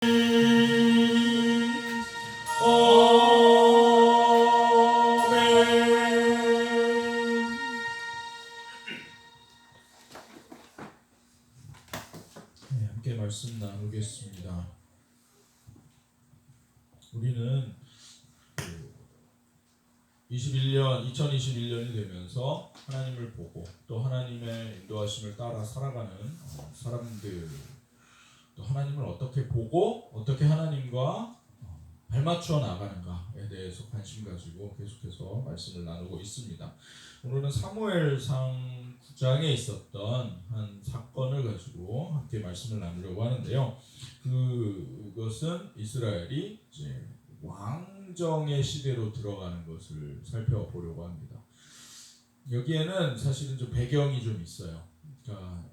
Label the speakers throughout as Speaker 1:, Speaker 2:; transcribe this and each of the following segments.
Speaker 1: 함께 말씀 나누겠습니다. 우리는 2021년이 되면서 하나님을 보고 또 하나님의 인도하심을 따라 살아가는 사람들, 또 하나님을 어떻게 보고 어떻게 하나님과 발맞추어 나가는가에 대해서 관심 가지고 계속해서 말씀을 나누고 있습니다. 오늘은 사무엘상 9장에 있었던 한 사건을 가지고 함께 말씀을 나누려고 하는데요. 그것은 이스라엘이 이제 왕정의 시대로 들어가는 것을 살펴보려고 합니다. 여기에는 사실은 좀 배경이 좀 있어요. 그러니까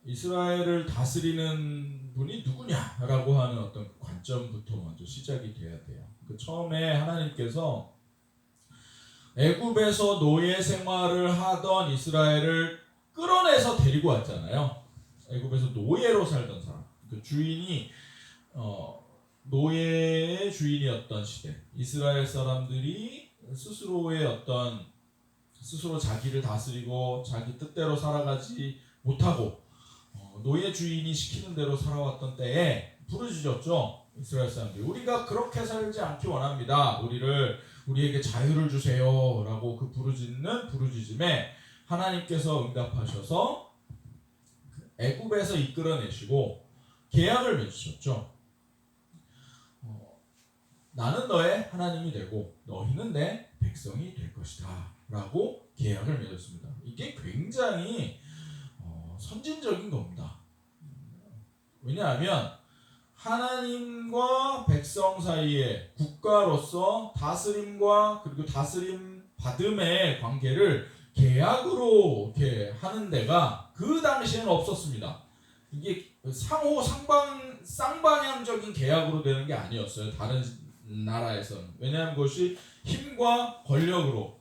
Speaker 1: 이스라엘을 다스리는 분이 누구냐라고 하는 어떤 관점부터 먼저 시작이 돼야 돼요. 처음에 하나님께서 애굽에서 노예 생활을 하던 이스라엘을 끌어내서 데리고 왔잖아요. 애굽에서 노예로 살던 사람, 그 주인이 노예의 주인이었던 시대, 이스라엘 사람들이 스스로 자기를 다스리고 자기 뜻대로 살아가지 못하고 노예 주인이 시키는 대로 살아왔던 때에 부르짖었죠. 이스라엘 사람들이 우리가 그렇게 살지 않기 원합니다. 우리에게 자유를 주세요 라고 그 부르짖는 부르짖음에 하나님께서 응답하셔서 애굽에서 이끌어내시고 계약을 맺으셨죠. 나는 너의 하나님이 되고 너희는 내 백성이 될 것이다 라고 계약을 맺었습니다. 이게 굉장히 선진적인 겁니다. 왜냐하면 하나님과 백성 사이에 국가로서 다스림과 그리고 다스림 받음의 관계를 계약으로 이렇게 하는 데가 그 당시에는 없었습니다. 이게 쌍방향적인 계약으로 되는 게 아니었어요. 다른 나라에서는. 왜냐하면 그것이 힘과 권력으로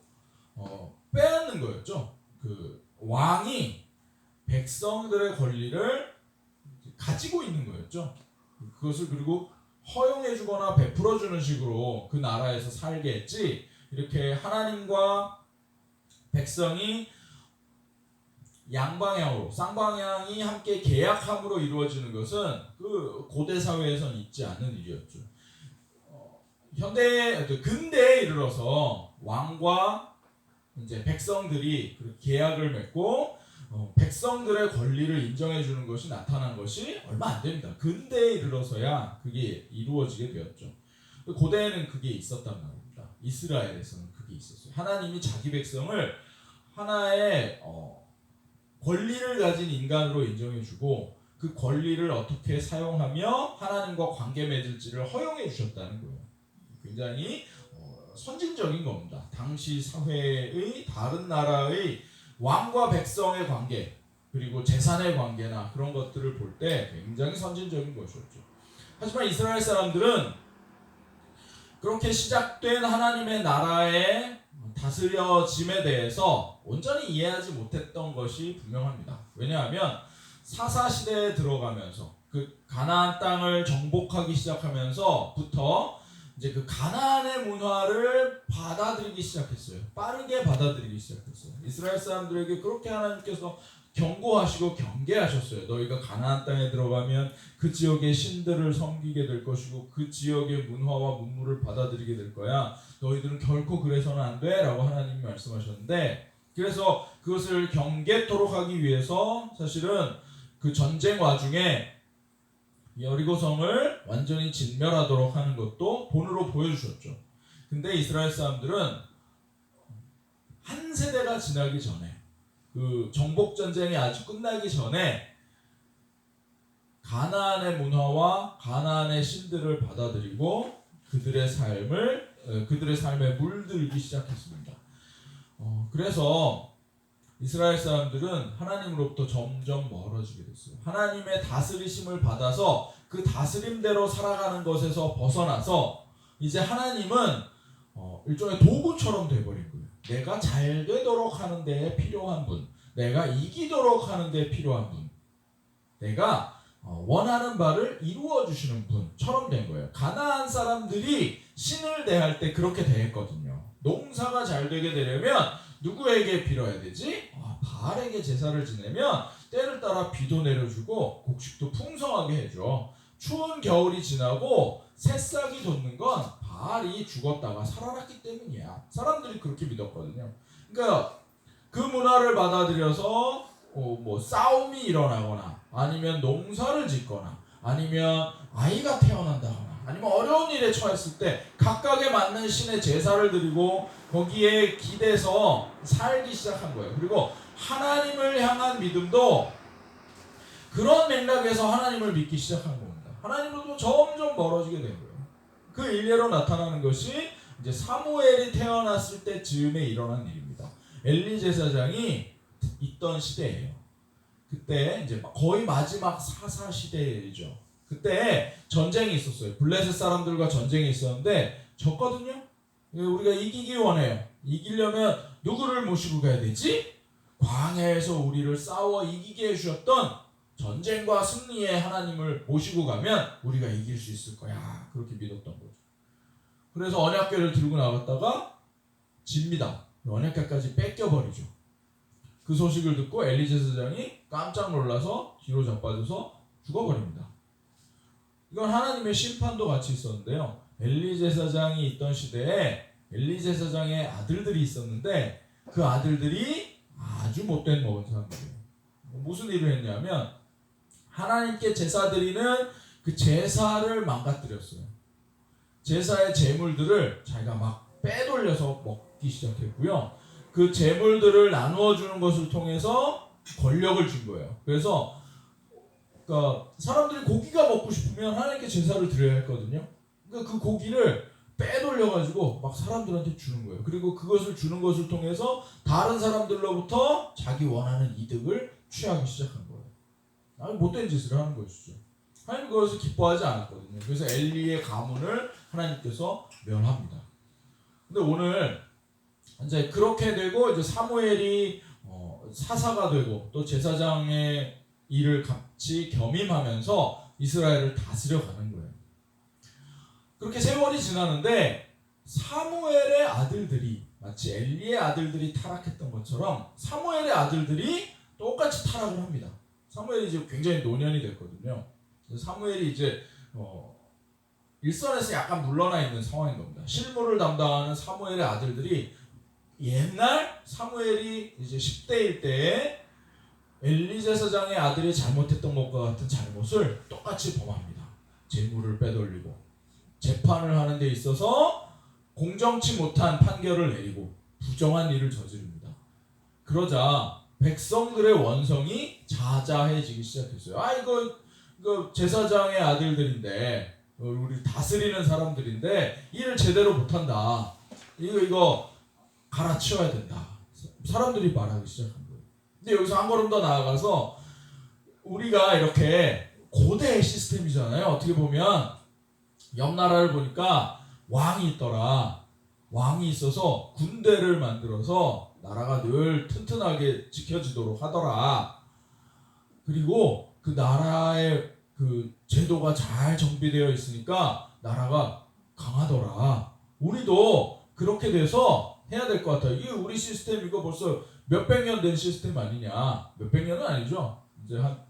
Speaker 1: 빼앗는 거였죠. 그 왕이 백성들의 권리를 가지고 있는 거였죠. 그것을 그리고 허용해주거나 베풀어주는 식으로 그 나라에서 살게 했지, 이렇게 하나님과 백성이 양방향으로 쌍방향이 함께 계약함으로 이루어지는 것은 그 고대 사회에서는 있지 않은 일이었죠. 근대에 이르러서 왕과 이제 백성들이 계약을 맺고 백성들의 권리를 인정해 주는 것이 나타난 것이 얼마 안 됩니다. 근대에 이르러서야 그게 이루어지게 되었죠. 고대에는 그게 있었단 말입니다. 이스라엘에서는 그게 있었어요. 하나님이 자기 백성을 하나의 권리를 가진 인간으로 인정해 주고 그 권리를 어떻게 사용하며 하나님과 관계 맺을지를 허용해 주셨다는 거예요. 굉장히 선진적인 겁니다. 당시 사회의 다른 나라의 왕과 백성의 관계, 그리고 재산의 관계나 그런 것들을 볼 때 굉장히 선진적인 것이었죠. 하지만 이스라엘 사람들은 그렇게 시작된 하나님의 나라의 다스려짐에 대해서 온전히 이해하지 못했던 것이 분명합니다. 왜냐하면 사사시대에 들어가면서 그 가나안 땅을 정복하기 시작하면서부터 이제 그 가나안의 문화를 받아들이기 시작했어요. 빠르게 받아들이기 시작했어요. 이스라엘 사람들에게 그렇게 하나님께서 경고하시고 경계하셨어요. 너희가 가나안 땅에 들어가면 그 지역의 신들을 섬기게 될 것이고 그 지역의 문화와 문물을 받아들이게 될 거야. 너희들은 결코 그래서는 안 돼 라고 하나님이 말씀하셨는데, 그래서 그것을 경계토록 하기 위해서 사실은 그 전쟁 와중에 여리고성을 완전히 진멸하도록 하는 것도 본으로 보여주셨죠. 근데 이스라엘 사람들은 한 세대가 지나기 전에, 그 정복전쟁이 아직 끝나기 전에 가나안의 문화와 가나안의 신들을 받아들이고 그들의 삶에 물들기 시작했습니다. 그래서 이스라엘 사람들은 하나님으로부터 점점 멀어지게 됐어요. 하나님의 다스리심을 받아서 그 다스림대로 살아가는 것에서 벗어나서 이제 하나님은 일종의 도구처럼 돼버린 거예요. 내가 잘 되도록 하는 데에 필요한 분, 내가 이기도록 하는 데에 필요한 분, 내가 원하는 바를 이루어 주시는 분처럼 된 거예요. 가나안 사람들이 신을 대할 때 그렇게 대했거든요. 농사가 잘 되게 되려면 누구에게 빌어야 되지? 바알에게 제사를 지내면 때를 따라 비도 내려주고 곡식도 풍성하게 해줘. 추운 겨울이 지나고 새싹이 돋는 건 바알이 죽었다가 살아났기 때문이야. 사람들이 그렇게 믿었거든요. 그러니까 그 문화를 받아들여서 뭐 싸움이 일어나거나 아니면 농사를 짓거나 아니면 아이가 태어난다거나 아니면 어려운 일에 처했을 때 각각에 맞는 신의 제사를 드리고 거기에 기대서 살기 시작한 거예요. 그리고 하나님을 향한 믿음도 그런 맥락에서 하나님을 믿기 시작한 겁니다. 하나님으로부터 점점 멀어지게 된 거예요. 그 일례로 나타나는 것이 이제 사무엘이 태어났을 때 즈음에 일어난 일입니다. 엘리 제사장이 있던 시대예요. 그때 이제 거의 마지막 사사 시대이죠. 그때 전쟁이 있었어요. 블레셋 사람들과 전쟁이 있었는데 졌거든요. 우리가 이기기 원해요. 이기려면 누구를 모시고 가야 되지? 광야에서 우리를 싸워 이기게 해주셨던 전쟁과 승리의 하나님을 모시고 가면 우리가 이길 수 있을 거야. 그렇게 믿었던 거죠. 그래서 언약궤를 들고 나갔다가 집니다. 언약궤까지 뺏겨버리죠. 그 소식을 듣고 엘리 제사장이 깜짝 놀라서 뒤로 자빠져서 죽어버립니다. 이건 하나님의 심판도 같이 있었는데요. 엘리 제사장이 있던 시대에 엘리 제사장의 아들들이 있었는데 그 아들들이 아주 못된 먹은 사람들이에요. 무슨 일을 했냐면 하나님께 제사 드리는 그 제사를 망가뜨렸어요. 제사의 제물들을 자기가 막 빼돌려서 먹기 시작했고요. 그 제물들을 나누어 주는 것을 통해서 권력을 준 거예요. 그래서 그러니까 사람들이 고기가 먹고 싶으면 하나님께 제사를 드려야 했거든요. 그러니까 그 고기를 빼돌려가지고 막 사람들한테 주는 거예요. 그리고 그것을 주는 것을 통해서 다른 사람들로부터 자기 원하는 이득을 취하기 시작한 거예요. 아주 못된 짓을 하는 것이죠. 하나님 그것을 기뻐하지 않았거든요. 그래서 엘리의 가문을 하나님께서 멸합니다. 근데 오늘 이제 그렇게 되고 이제 사무엘이 사사가 되고 또 제사장의 일을 같이 겸임하면서 이스라엘을 다스려 가는 거예요. 그렇게 세월이 지나는데 사무엘의 아들들이 마치 엘리의 아들들이 타락했던 것처럼 사무엘의 아들들이 똑같이 타락을 합니다. 사무엘이 이제 굉장히 노년이 됐거든요. 사무엘이 이제 일선에서 약간 물러나 있는 상황인 겁니다. 실무를 담당하는 사무엘의 아들들이 옛날 사무엘이 이제 10대일 때에 엘리 제사장의 아들이 잘못했던 것과 같은 잘못을 똑같이 범합니다. 재물을 빼돌리고 재판을 하는 데 있어서 공정치 못한 판결을 내리고 부정한 일을 저지릅니다. 그러자 백성들의 원성이 자자해지기 시작했어요. 이거 제사장의 아들들인데 우리 다스리는 사람들인데 일을 제대로 못한다. 이거 갈아치워야 된다. 사람들이 말하기 시작한 거예요. 근데 여기서 한 걸음 더 나아가서 우리가 이렇게 고대 시스템이잖아요. 어떻게 보면 옆 나라를 보니까 왕이 있더라. 왕이 있어서 군대를 만들어서 나라가 늘 튼튼하게 지켜지도록 하더라. 그리고 그 나라의 그 제도가 잘 정비되어 있으니까 나라가 강하더라. 우리도 그렇게 돼서 해야 될 것 같아요. 이게 우리 시스템 이거 벌써 몇백 년 된 시스템 아니냐. 몇백 년은 아니죠. 이제 한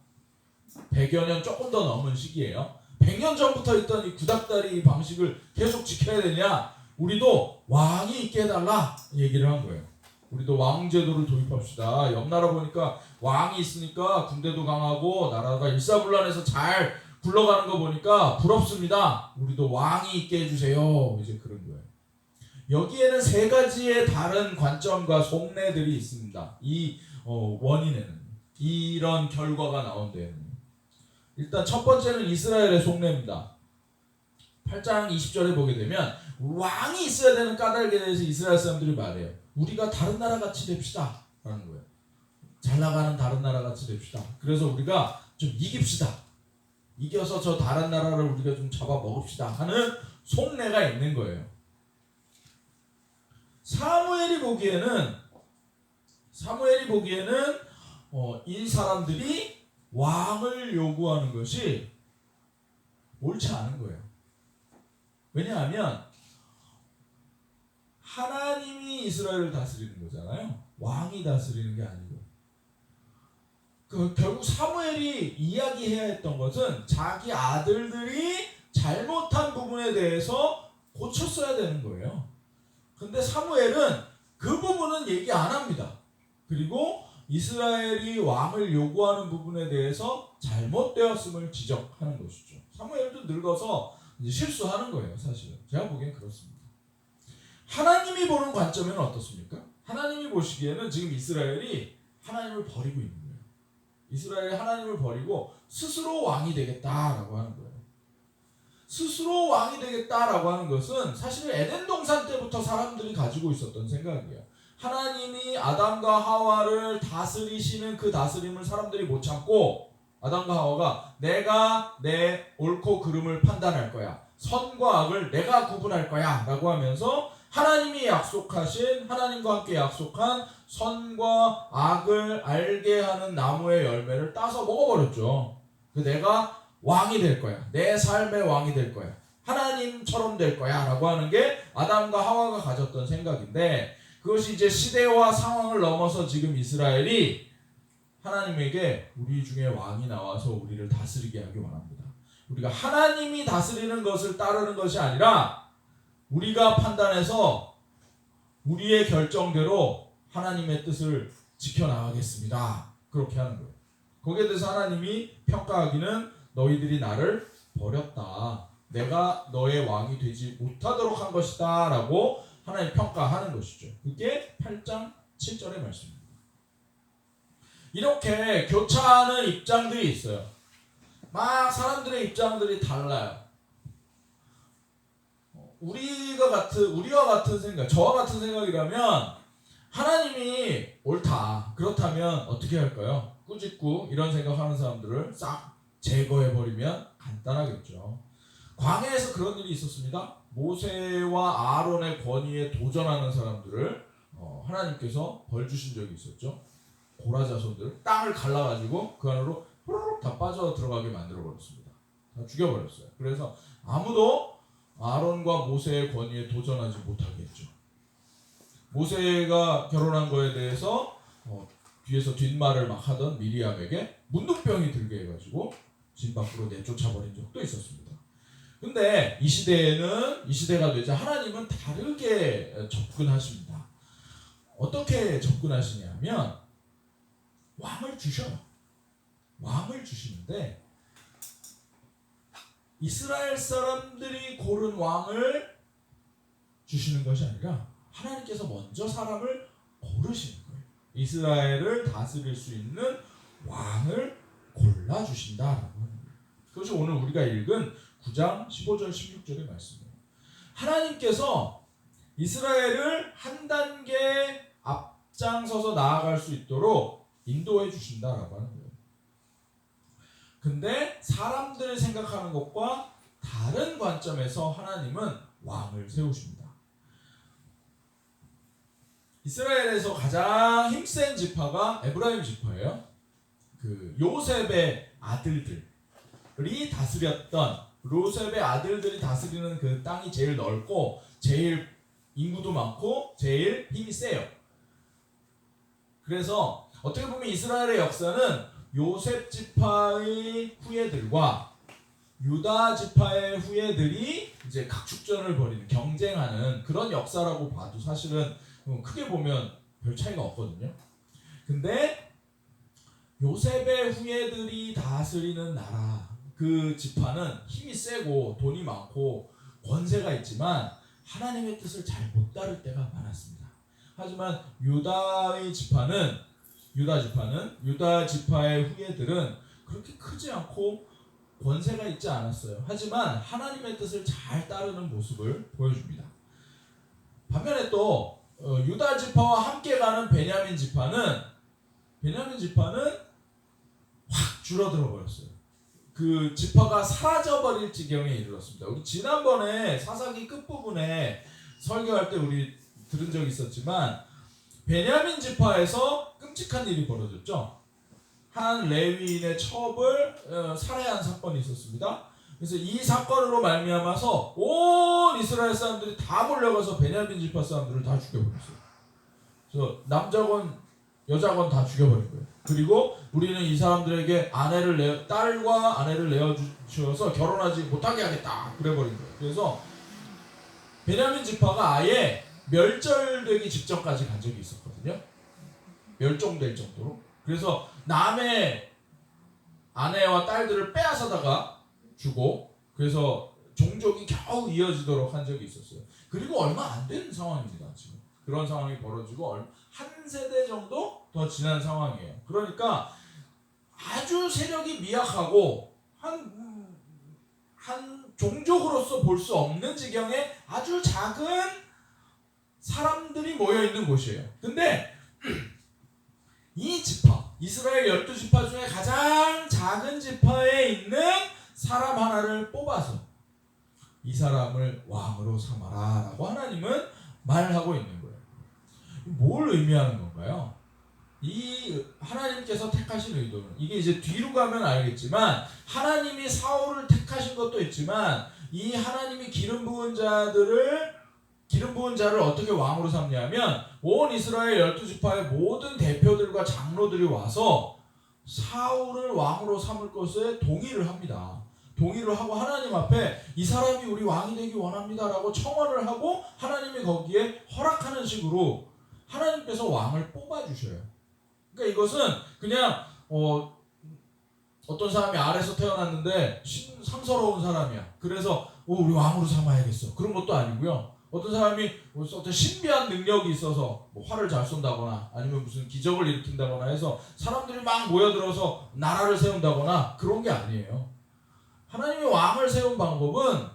Speaker 1: 100여 년 조금 더 넘은 시기예요. 100년 전부터 있던 이 구닥다리 방식을 계속 지켜야 되냐. 우리도 왕이 있게 해달라 얘기를 한 거예요. 우리도 왕제도를 도입합시다. 옆 나라 보니까 왕이 있으니까 군대도 강하고 나라가 일사불란해서 잘 굴러가는 거 보니까 부럽습니다. 우리도 왕이 있게 해주세요. 이제 그런 거예요. 여기에는 세 가지의 다른 관점과 속내들이 있습니다. 이 원인에는 이런 결과가 나온 데에는 일단 첫 번째는 이스라엘의 속내입니다. 8장 20절에 보게 되면 왕이 있어야 되는 까닭에 대해서 이스라엘 사람들이 말해요. 우리가 다른 나라 같이 됩시다 라는 거예요. 잘 나가는 다른 나라 같이 됩시다. 그래서 우리가 좀 이깁시다. 이겨서 저 다른 나라를 우리가 좀 잡아먹읍시다 하는 속내가 있는 거예요. 사무엘이 보기에는 이 사람들이 왕을 요구하는 것이 옳지 않은 거예요. 왜냐하면 하나님이 이스라엘을 다스리는 거잖아요. 왕이 다스리는 게 아니고. 결국 사무엘이 이야기해야 했던 것은 자기 아들들이 잘못한 부분에 대해서 고쳤어야 되는 거예요. 근데 사무엘은 그 부분은 얘기 안 합니다. 그리고 이스라엘이 왕을 요구하는 부분에 대해서 잘못되었음을 지적하는 것이죠. 사무엘도 늙어서 이제 실수하는 거예요, 사실은. 제가 보기엔 그렇습니다. 하나님이 보는 관점에는 어떻습니까? 하나님이 보시기에는 지금 이스라엘이 하나님을 버리고 있는 거예요. 이스라엘이 하나님을 버리고 스스로 왕이 되겠다라고 하는 거예요. 스스로 왕이 되겠다라고 하는 것은 사실은 에덴 동산 때부터 사람들이 가지고 있었던 생각이에요. 하나님이 아담과 하와를 다스리시는 그 다스림을 사람들이 못 참고 아담과 하와가 내가 내 옳고 그름을 판단할 거야. 선과 악을 내가 구분할 거야 라고 하면서 하나님이 약속하신 하나님과 함께 약속한 선과 악을 알게 하는 나무의 열매를 따서 먹어버렸죠. 내가 왕이 될 거야. 내 삶의 왕이 될 거야. 하나님처럼 될 거야 라고 하는 게 아담과 하와가 가졌던 생각인데 그것이 이제 시대와 상황을 넘어서 지금 이스라엘이 하나님에게 우리 중에 왕이 나와서 우리를 다스리게 하기 원합니다. 우리가 하나님이 다스리는 것을 따르는 것이 아니라 우리가 판단해서 우리의 결정대로 하나님의 뜻을 지켜나가겠습니다. 그렇게 하는 거예요. 거기에 대해서 하나님이 평가하기는 너희들이 나를 버렸다. 내가 너의 왕이 되지 못하도록 한 것이다 라고 하나님 평가하는 것이죠. 그게 8장 7절의 말씀입니다. 이렇게 교차하는 입장들이 있어요. 막 사람들의 입장들이 달라요. 우리와 같은 생각, 저와 같은 생각이라면 하나님이 옳다. 그렇다면 어떻게 할까요? 꾸짖고 이런 생각하는 사람들을 싹 제거해버리면 간단하겠죠. 광야에서 그런 일이 있었습니다. 모세와 아론의 권위에 도전하는 사람들을 하나님께서 벌 주신 적이 있었죠. 고라 자손들 땅을 갈라가지고 그 안으로 후루룩 다 빠져 들어가게 만들어 버렸습니다. 다 죽여버렸어요. 그래서 아무도 아론과 모세의 권위에 도전하지 못하게 했죠. 모세가 결혼한 거에 대해서 뒤에서 뒷말을 막 하던 미리암에게 문둥병이 들게 해가지고 집 밖으로 내쫓아버린 적도 있었습니다. 근데 이 시대가 되자 하나님은 다르게 접근하십니다. 어떻게 접근하시냐면 왕을 주셔요. 왕을 주시는데 이스라엘 사람들이 고른 왕을 주시는 것이 아니라 하나님께서 먼저 사람을 고르시는 거예요. 이스라엘을 다스릴 수 있는 왕을 골라주신다라고 하는 거예요. 그것이 오늘 우리가 읽은 9장 15절 16절의 말씀이에요. 하나님께서 이스라엘을 한 단계 앞장서서 나아갈 수 있도록 인도해 주신다라고 하는 거예요. 근데 사람들이 생각하는 것과 다른 관점에서 하나님은 왕을 세우십니다. 이스라엘에서 가장 힘센 지파가 에브라임 지파예요. 그 요셉의 아들들이 다스렸던 요셉의 아들들이 다스리는 그 땅이 제일 넓고 제일 인구도 많고 제일 힘이 세요. 그래서 어떻게 보면 이스라엘의 역사는 요셉 지파의 후예들과 유다 지파의 후예들이 이제 각축전을 벌이는 경쟁하는 그런 역사라고 봐도 사실은 크게 보면 별 차이가 없거든요. 근데 요셉의 후예들이 다스리는 나라 그 지파는 힘이 세고 돈이 많고 권세가 있지만 하나님의 뜻을 잘 못 따를 때가 많았습니다. 하지만 유다 지파의 후예들은 그렇게 크지 않고 권세가 있지 않았어요. 하지만 하나님의 뜻을 잘 따르는 모습을 보여줍니다. 반면에 또 유다 지파와 함께 가는 베냐민 지파는 확 줄어들어 버렸어요. 그 지파가 사라져버릴 지경에 이르렀습니다. 우리 지난번에 사사기 끝부분에 설교할 때 우리 들은 적이 있었지만 베냐민 지파에서 끔찍한 일이 벌어졌죠. 한 레위인의 첩을 살해한 사건이 있었습니다. 그래서 이 사건으로 말미암아서 온 이스라엘 사람들이 다 몰려가서 베냐민 지파 사람들을 다 죽여버렸어요. 그래서 남자건 여자건 다 죽여버린 거예요. 그리고 우리는 이 사람들에게 딸과 아내를 내어주셔서 결혼하지 못하게 하겠다 그래버린 거예요. 그래서 베냐민 지파가 아예 멸절되기 직전까지 간 적이 있었거든요. 멸종될 정도로. 그래서 남의 아내와 딸들을 빼앗아다가 주고, 그래서 종족이 겨우 이어지도록 한 적이 있었어요. 그리고 얼마 안 된 상황입니다. 지금 그런 상황이 벌어지고 한 세대 정도 더 지난 상황이에요. 그러니까 아주 세력이 미약하고 한 종족으로서 볼 수 없는 지경의 아주 작은 사람들이 모여 있는 곳이에요. 근데 이 지파, 이스라엘 12지파 중에 가장 작은 지파에 있는 사람 하나를 뽑아서 이 사람을 왕으로 삼아라 라고 하나님은 말하고 있는 거예요. 뭘 의미하는 건가요? 이 하나님께서 택하신 의도는, 이게 이제 뒤로 가면 알겠지만 하나님이 사울을 택하신 것도 있지만 이 하나님이 기름 부은 자를 어떻게 왕으로 삼냐면 온 이스라엘 12지파의 모든 대표들과 장로들이 와서 사울을 왕으로 삼을 것에 동의를 합니다. 동의를 하고 하나님 앞에 이 사람이 우리 왕이 되기 원합니다 라고 청원을 하고 하나님이 거기에 허락하는 식으로 하나님께서 왕을 뽑아주셔요. 그러니까 이것은 그냥 어떤 사람이 알에서 태어났는데 상서로운 사람이야. 그래서 우리 왕으로 삼아야겠어. 그런 것도 아니고요. 어떤 사람이 어떤 신비한 능력이 있어서 뭐 활을 잘 쏜다거나 아니면 무슨 기적을 일으킨다거나 해서 사람들이 막 모여들어서 나라를 세운다거나 그런 게 아니에요. 하나님이 왕을 세운 방법은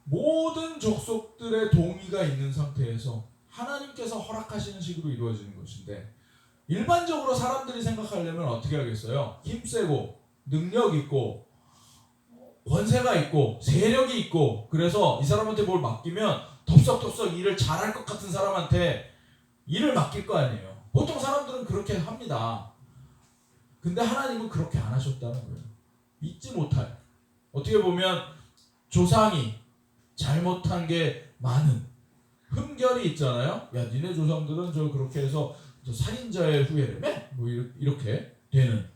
Speaker 1: 모든 족속들의 동의가 있는 상태에서 하나님께서 허락하시는 식으로 이루어지는 것인데, 일반적으로 사람들이 생각하려면 어떻게 하겠어요? 힘세고 능력 있고 권세가 있고 세력이 있고, 그래서 이 사람한테 뭘 맡기면 덥석덥석 일을 잘할 것 같은 사람한테 일을 맡길 거 아니에요. 보통 사람들은 그렇게 합니다. 근데 하나님은 그렇게 안 하셨다는 거예요. 잊지 못할, 어떻게 보면 조상이 잘못한 게 많은 흠결이 있잖아요. 야, 니네 조상들은 저 그렇게 해서 저 살인자의 후예라며? 뭐 이렇게 되는,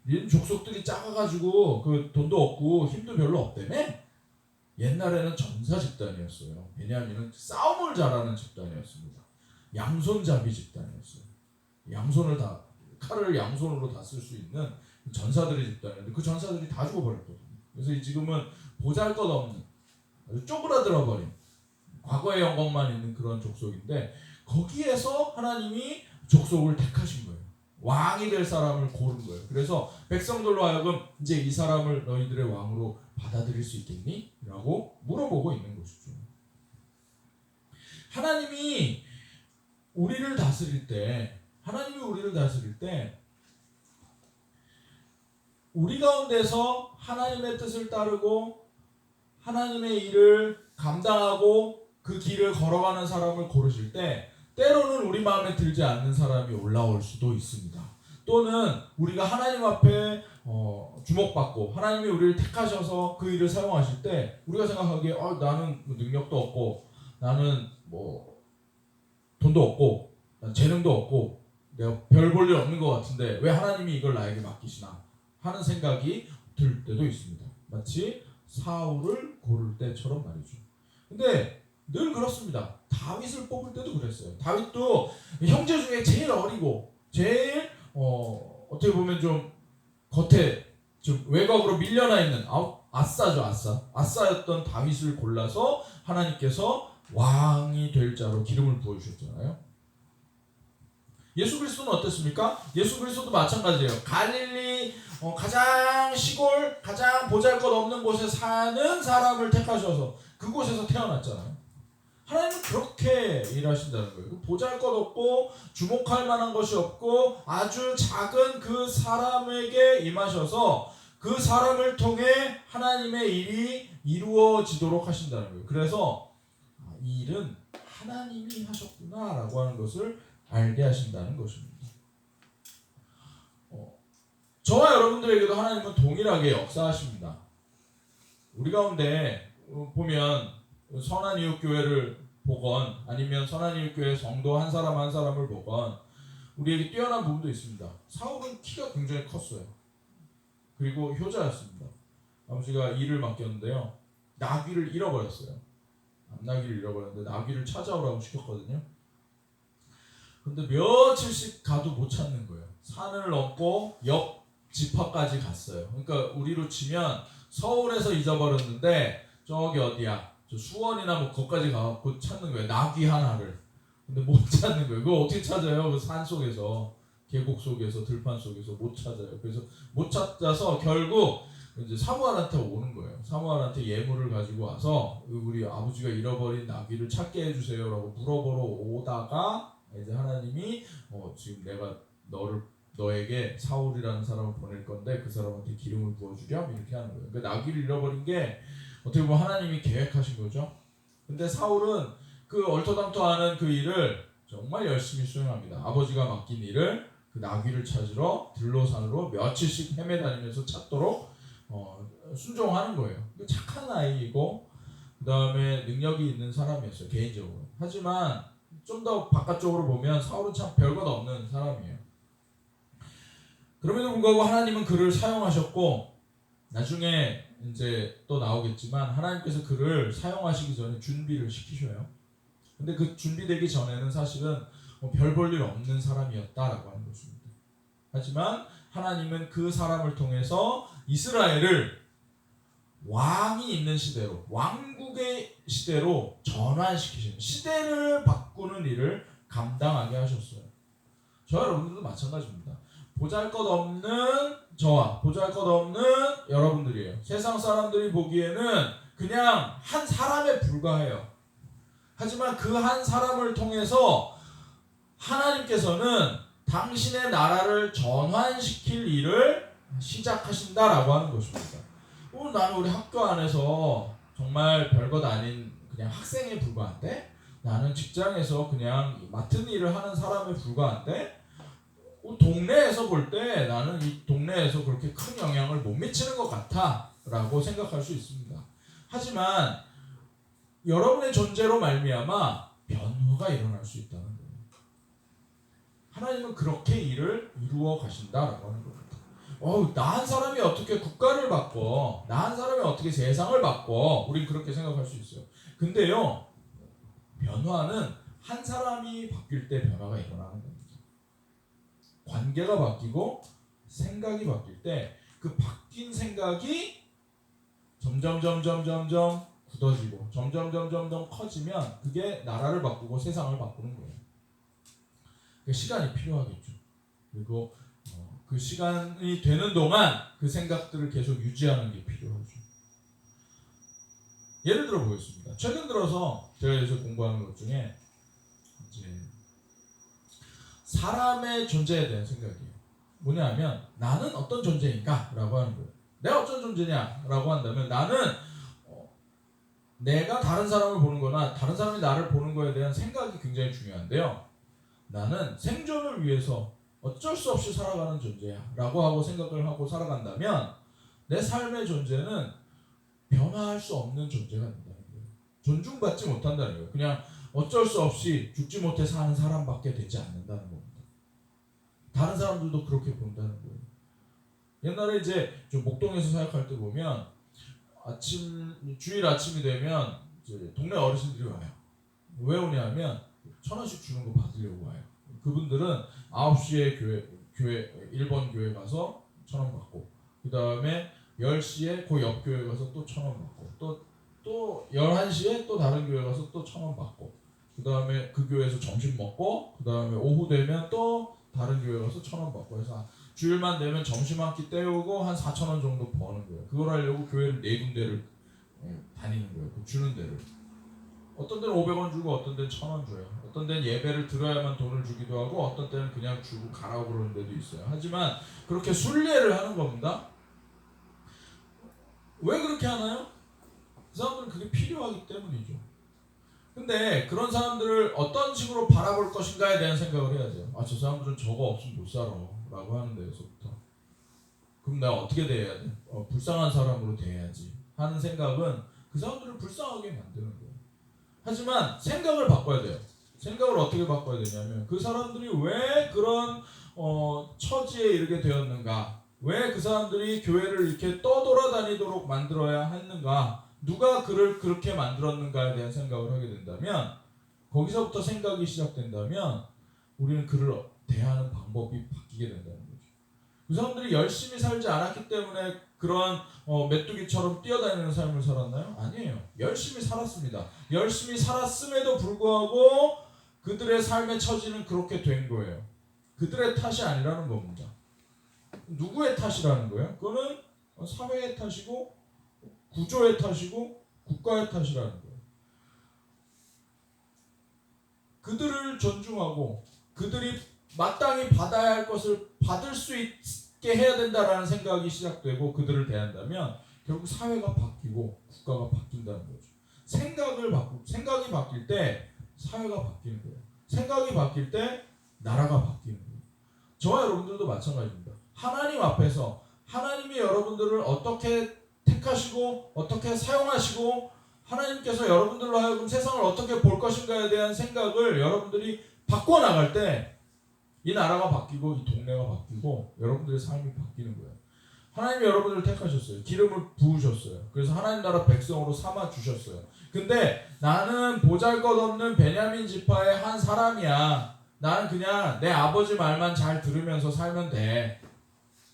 Speaker 1: 니네 족속들이 작아가지고 그 돈도 없고 힘도 별로 없다며? 옛날에는 전사 집단이었어요. 베냐민은 싸움을 잘하는 집단이었습니다. 양손잡이 집단이었어요. 양손을 다, 칼을 양손으로 다 쓸 수 있는 전사들의 집단이었는데 그 전사들이 다 죽어버렸거든요. 그래서 지금은 보잘것없는 아주 쪼그라들어버린 과거의 영광만 있는 그런 족속인데, 거기에서 하나님이 족속을 택하신 거예요. 왕이 될 사람을 고른 거예요. 그래서 백성들로 하여금 이제 이 사람을 너희들의 왕으로 받아들일 수 있겠니? 라고 물어보고 있는 것이죠. 하나님이 우리를 다스릴 때 우리 가운데서 하나님의 뜻을 따르고 하나님의 일을 감당하고 그 길을 걸어가는 사람을 고르실 때 때로는 우리 마음에 들지 않는 사람이 올라올 수도 있습니다. 또는 우리가 하나님 앞에 주목받고 하나님이 우리를 택하셔서 그 일을 사용하실 때 우리가 생각하기에 나는 능력도 없고 나는 뭐 돈도 없고 난 재능도 없고 내가 별 볼 일 없는 것 같은데 왜 하나님이 이걸 나에게 맡기시나 하는 생각이 들 때도 있습니다. 마치 사울을 고를 때처럼 말이죠. 근데 늘 그렇습니다. 다윗을 뽑을 때도 그랬어요. 다윗도 형제 중에 제일 어리고 제일 어떻게 보면 좀 겉에 좀 외곽으로 밀려나 있는 아싸였던 다윗을 골라서 하나님께서 왕이 될 자로 기름을 부어주셨잖아요. 예수 그리스도는 어땠습니까? 예수 그리스도도 마찬가지예요. 갈릴리 가장 시골 가장 보잘것없는 곳에 사는 사람을 택하셔서 그곳에서 태어났잖아요. 하나님은 그렇게 일하신다는 거예요. 보잘것없고 주목할 만한 것이 없고 아주 작은 그 사람에게 임하셔서 그 사람을 통해 하나님의 일이 이루어지도록 하신다는 거예요. 그래서 이 일은 하나님이 하셨구나 라고 하는 것을 알게 하신다는 것입니다. 저와 여러분들에게도 하나님은 동일하게 역사하십니다. 우리 가운데 보면 선한이웃교회를 보건 아니면 선한이웃교회 성도 한 사람 한 사람을 보건 우리에게 뛰어난 부분도 있습니다. 사울은 키가 굉장히 컸어요. 그리고 효자였습니다. 아버지가 일을 맡겼는데요. 나귀를 잃어버렸어요. 암나귀를 잃어버렸는데 나귀를 찾아오라고 시켰거든요. 근데 며칠씩 가도 못 찾는 거예요. 산을 넘고 옆 지파까지 갔어요. 그러니까 우리로 치면 서울에서 잊어버렸는데 저기 어디야? 저 수원이나 뭐 거기까지 가고 찾는 거예요. 나귀 하나를. 근데 못 찾는 거예요. 그거 어떻게 찾아요? 그 산 속에서, 계곡 속에서, 들판 속에서 못 찾아요. 그래서 못 찾아서 결국 이제 사무엘한테 오는 거예요. 사무엘한테 예물을 가지고 와서 우리 아버지가 잃어버린 나귀를 찾게 해주세요라고 물어보러 오다가 이제 하나님이 지금 내가 너에게 사울이라는 사람을 보낼 건데 그 사람한테 기름을 부어주렴 이렇게 하는 거예요. 그러니까 나귀를 잃어버린 게 어떻게 보면 하나님이 계획하신 거죠. 근데 사울은 그 얼토당토하는 그 일을 정말 열심히 수행합니다. 아버지가 맡긴 일을 그 나귀를 찾으러 들로산으로 며칠씩 헤매다니면서 찾도록 순종하는 거예요. 착한 아이이고 그 다음에 능력이 있는 사람이었어요. 개인적으로. 하지만 좀 더 바깥쪽으로 보면 사울은 참 별것 없는 사람이에요. 그럼에도 불구하고 하나님은 그를 사용하셨고 나중에 이제 또 나오겠지만 하나님께서 그를 사용하시기 전에 준비를 시키셔요. 근데 그 준비되기 전에는 사실은 별 볼 일 없는 사람이었다라고 하는 것입니다. 하지만 하나님은 그 사람을 통해서 이스라엘을 왕이 있는 시대로, 왕국의 시대로 전환시키시는, 시대를 바꾸는 일을 감당하게 하셨어요. 저와 여러분들도 마찬가지입니다. 보잘것없는 저와 보잘것없는 여러분들이에요. 세상 사람들이 보기에는 그냥 한 사람에 불과해요. 하지만 그 한 사람을 통해서 하나님께서는 당신의 나라를 전환시킬 일을 시작하신다라고 하는 것입니다. 오늘 나는 우리 학교 안에서 정말 별것 아닌 그냥 학생에 불과한데, 나는 직장에서 그냥 맡은 일을 하는 사람에 불과한데, 동네에서 볼 때 나는 이 동네에서 그렇게 큰 영향을 못 미치는 것 같아 라고 생각할 수 있습니다. 하지만 여러분의 존재로 말미암아 변화가 일어날 수 있다는 거예요. 하나님은 그렇게 일을 이루어 가신다라고 하는 겁니다. 나 한 사람이 어떻게 국가를 바꿔, 나 한 사람이 어떻게 세상을 바꿔, 우린 그렇게 생각할 수 있어요. 근데요, 변화는 한 사람이 바뀔 때 변화가 일어나는 겁니다. 관계가 바뀌고 생각이 바뀔 때 그 바뀐 생각이 점점 굳어지고 점점 커지면 그게 나라를 바꾸고 세상을 바꾸는 거예요. 그 시간이 필요하겠죠. 그리고 그 시간이 되는 동안 그 생각들을 계속 유지하는 게 필요하죠. 예를 들어 보겠습니다. 최근 들어서 제가 요새 공부하는 것 중에 이제 사람의 존재에 대한 생각이에요. 뭐냐 하면 나는 어떤 존재인가? 라고 하는 거예요. 내가 어떤 존재냐? 라고 한다면 나는 내가 다른 사람을 보는 거나 다른 사람이 나를 보는 거에 대한 생각이 굉장히 중요한데요. 나는 생존을 위해서 어쩔 수 없이 살아가는 존재야 라고 하고 생각을 하고 살아간다면 내 삶의 존재는 변화할 수 없는 존재가 된다는 거예요. 존중받지 못한다는 거예요. 그냥 어쩔 수 없이 죽지 못해 사는 사람밖에 되지 않는다는 겁니다. 다른 사람들도 그렇게 본다는 거예요. 옛날에 이제 좀 목동에서 사역할 때 보면 주일 아침이 되면 이제 동네 어르신들이 와요. 왜 오냐면 1,000원씩 주는 거 받으려고 와요. 그분들은 9시에 교회 1번 교회 가서 1,000원 받고, 그 다음에 10시에 그 옆 교회 가서 또 1,000원 받고, 또 11시에 또 다른 교회 가서 또 1,000원 받고, 그 다음에 그 교회에서 점심 먹고, 그 다음에 오후 되면 또 다른 교회 가서 1,000원 받고 해서 주일만 되면 점심 한 끼 때우고 한 4,000원 정도 버는 거예요. 그걸 하려고 교회를 4군데를 다니는 거예요. 그 주는 데를. 어떤 데는 500원 주고 어떤 데는 1,000원 줘요. 어떤 데는 예배를 들어야만 돈을 주기도 하고 어떤 때는 그냥 주고 가라고 그러는 데도 있어요. 하지만 그렇게 순례를 하는 겁니다. 왜 그렇게 하나요? 그 사람들은 그게 필요하기 때문이죠. 근데 그런 사람들을 어떤 식으로 바라볼 것인가에 대한 생각을 해야죠. 저 사람들은 저거 없으면 못 살아 라고 하는 데에서부터 그럼 내가 어떻게 대해야 돼? 불쌍한 사람으로 대해야지 하는 생각은 그 사람들을 불쌍하게 만드는 거예요. 하지만 생각을 바꿔야 돼요. 생각을 어떻게 바꿔야 되냐면 그 사람들이 왜 그런 처지에 이르게 되었는가, 왜 그 사람들이 교회를 이렇게 떠돌아다니도록 만들어야 했는가, 누가 그를 그렇게 만들었는가에 대한 생각을 하게 된다면, 거기서부터 생각이 시작된다면 우리는 그를 대하는 방법이 바뀌게 된다는 거죠. 그 사람들이 열심히 살지 않았기 때문에 그런 메뚜기처럼 뛰어다니는 삶을 살았나요? 아니에요. 열심히 살았습니다. 열심히 살았음에도 불구하고 그들의 삶의 처지는 그렇게 된 거예요. 그들의 탓이 아니라는 겁니다. 누구의 탓이라는 거예요? 그거는 사회의 탓이고 구조의 탓이고 국가의 탓이라는 거예요. 그들을 존중하고 그들이 마땅히 받아야 할 것을 받을 수 있게 해야 된다라는 생각이 시작되고 그들을 대한다면 결국 사회가 바뀌고 국가가 바뀐다는 거죠. 생각이 바뀔 때 사회가 바뀌는 거예요. 생각이 바뀔 때 나라가 바뀌는 거예요. 저와 여러분들도 마찬가지입니다. 하나님 앞에서 하나님이 여러분들을 어떻게 택하시고 어떻게 사용하시고 하나님께서 여러분들로 하여금 세상을 어떻게 볼 것인가에 대한 생각을 여러분들이 바꿔나갈 때 이 나라가 바뀌고 이 동네가 바뀌고 여러분들의 삶이 바뀌는 거예요. 하나님이 여러분들을 택하셨어요. 기름을 부으셨어요. 그래서 하나님 나라 백성으로 삼아 주셨어요. 근데 나는 보잘것없는 베냐민 지파의 한 사람이야. 나는 그냥 내 아버지 말만 잘 들으면서 살면 돼.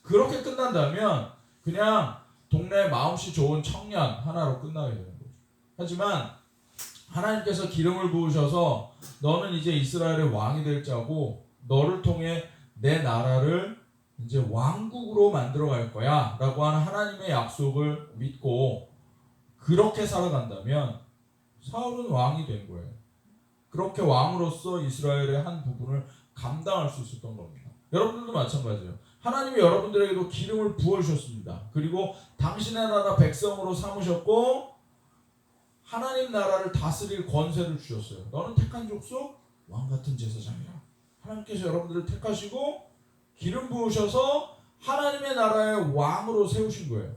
Speaker 1: 그렇게 끝난다면 그냥 동네 마음씨 좋은 청년 하나로 끝나게 되는 거죠. 하지만 하나님께서 기름을 부으셔서 너는 이제 이스라엘의 왕이 될 자고 너를 통해 내 나라를 이제 왕국으로 만들어갈 거야 라고 하는 하나님의 약속을 믿고 그렇게 살아간다면 사울은 왕이 된 거예요. 그렇게 왕으로서 이스라엘의 한 부분을 감당할 수 있었던 겁니다. 여러분들도 마찬가지예요. 하나님이 여러분들에게도 기름을 부어주셨습니다. 그리고 당신의 나라 백성으로 삼으셨고 하나님 나라를 다스릴 권세를 주셨어요. 너는 택한 족속 왕같은 제사장이야. 하나님께서 여러분들을 택하시고 기름 부으셔서 하나님의 나라의 왕으로 세우신 거예요.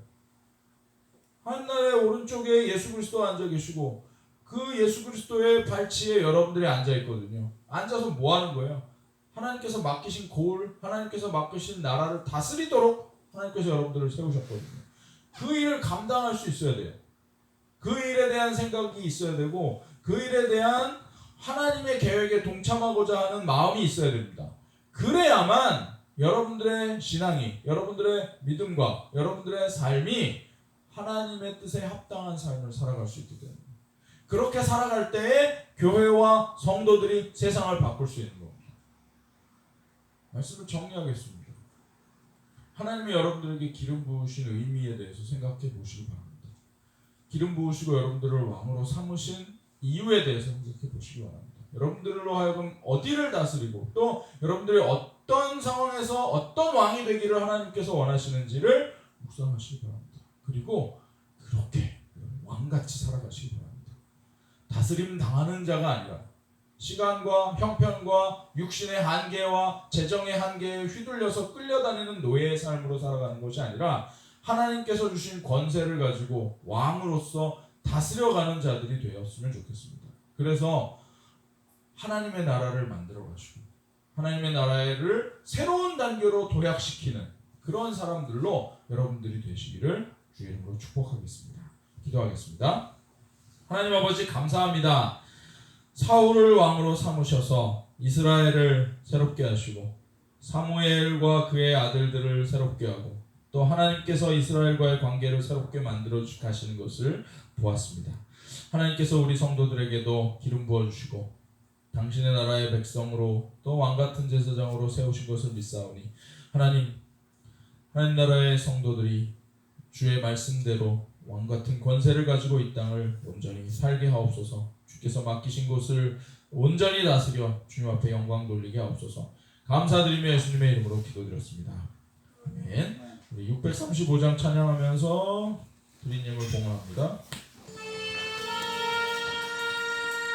Speaker 1: 하나님 나라의 오른쪽에 예수 그리스도 앉아 계시고 그 예수 그리스도의 발치에 여러분들이 앉아 있거든요. 앉아서 뭐 하는 거예요? 하나님께서 맡기신 고을, 하나님께서 맡기신 나라를 다스리도록 하나님께서 여러분들을 세우셨거든요. 그 일을 감당할 수 있어야 돼요. 그 일에 대한 생각이 있어야 되고 그 일에 대한 하나님의 계획에 동참하고자 하는 마음이 있어야 됩니다. 그래야만 여러분들의 신앙이, 여러분들의 믿음과 여러분들의 삶이 하나님의 뜻에 합당한 삶을 살아갈 수 있게 됩니다. 그렇게 살아갈 때에 교회와 성도들이 세상을 바꿀 수 있는 겁니다. 말씀을 정리하겠습니다. 하나님이 여러분들에게 기름 부으신 의미에 대해서 생각해 보시기 바랍니다. 기름 부으시고 여러분들을 왕으로 삼으신 이유에 대해서 생각해 보시기 바랍니다. 여러분들로 하여금 어디를 다스리고 또 여러분들이 어떤 상황에서 어떤 왕이 되기를 하나님께서 원하시는지를 묵상하시기 바랍니다. 그리고 그렇게 왕같이 살아가시기 바랍니다. 다스림 당하는 자가 아니라 시간과 형편과 육신의 한계와 재정의 한계에 휘둘려서 끌려다니는 노예의 삶으로 살아가는 것이 아니라 하나님께서 주신 권세를 가지고 왕으로서 다스려가는 자들이 되었으면 좋겠습니다. 그래서 하나님의 나라를 만들어 가시고 하나님의 나라를 새로운 단계로 도약시키는 그런 사람들로 여러분들이 되시기를 주의 이름으로 축복하겠습니다. 기도하겠습니다. 하나님 아버지 감사합니다. 사울을 왕으로 삼으셔서 이스라엘을 새롭게 하시고 사무엘과 그의 아들들을 새롭게 하고 또 하나님께서 이스라엘과의 관계를 새롭게 만들어 가시는 것을 보았습니다. 하나님께서 우리 성도들에게도 기름 부어주시고 당신의 나라의 백성으로 또 왕같은 제사장으로 세우신 것을 믿사오니 하나님 나라의 성도들이 주의 말씀대로 왕같은 권세를 가지고 이 땅을 온전히 살게 하옵소서. 주께서 맡기신 곳을 온전히 다스려 주님 앞에 영광 돌리게 하옵소서. 감사드리며 예수님의 이름으로 기도드렸습니다. 아멘. 우리 635장 찬양하면서 주님을 봉헌합니다.